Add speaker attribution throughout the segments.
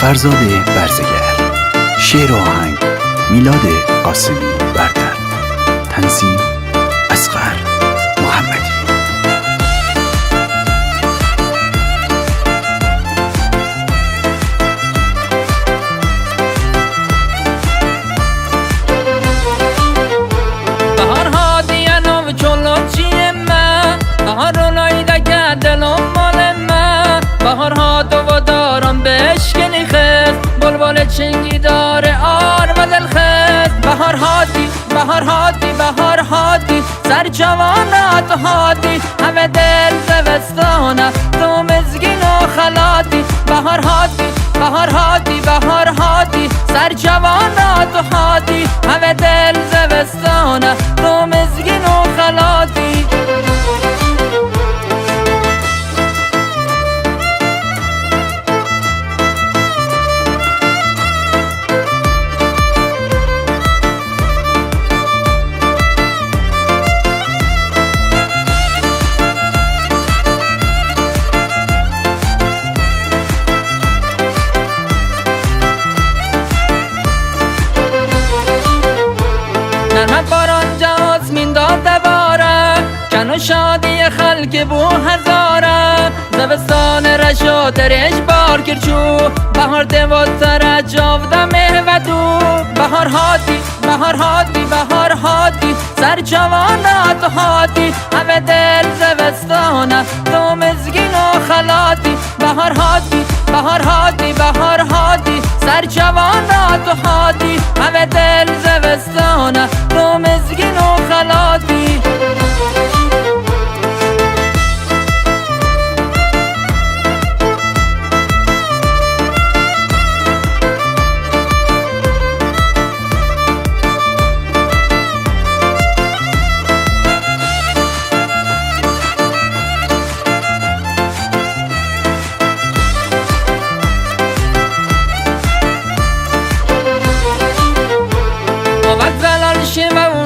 Speaker 1: فرزاد برزگر. شعر و آهنگ میلاد قاسمی برتر. تنظیم اصغر محمدی.
Speaker 2: بهار هادیه نو چلوچی من، بهار اونایده که دلم مال من، بهار هادو و دارم بشکنی خست، بلبل چنگی داره آر و دل خست. بهار هادی بهار هادی بهار هادی، سر جوانات هادی، همه دل زوستانه تو مزگین و خلاتی. بهار هادی بهار هادی بهار هادی، سر جوانات هادی، همه دل زوستانه تو مزگین و خلاتی. نرمت باران جاسمین داده باره، کن و شادی خلق بو هزاره، زبستان رشو درش بار کرچو، بهار دوتر جاوده مهوه دو. بهار هادی بهار هادی بهار هادی، سر جوانات هادی، همه دل زبستانه تو مزگین و خلاتی. بهار هادی بهار هادی بهار هادی، سر جوانات هادی، همه دل زبستانه تو مزگین و خلاتی.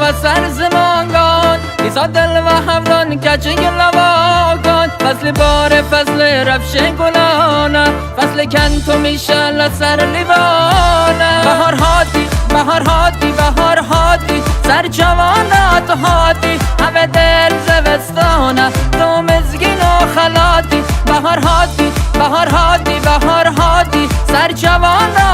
Speaker 2: و سر زمانگان ایسا دل و حملان کچه گلواگان، فصل بار فصل رفش گلانه، فصل کن تو میشه لسر لیوانه. بهار هادی بهار هادی بهار هادی، سر جوانات هادی، همه دل زوستانه تو مزگین و خلاتی. بهار هادی بهار هادی بهار هادی، سر جوانات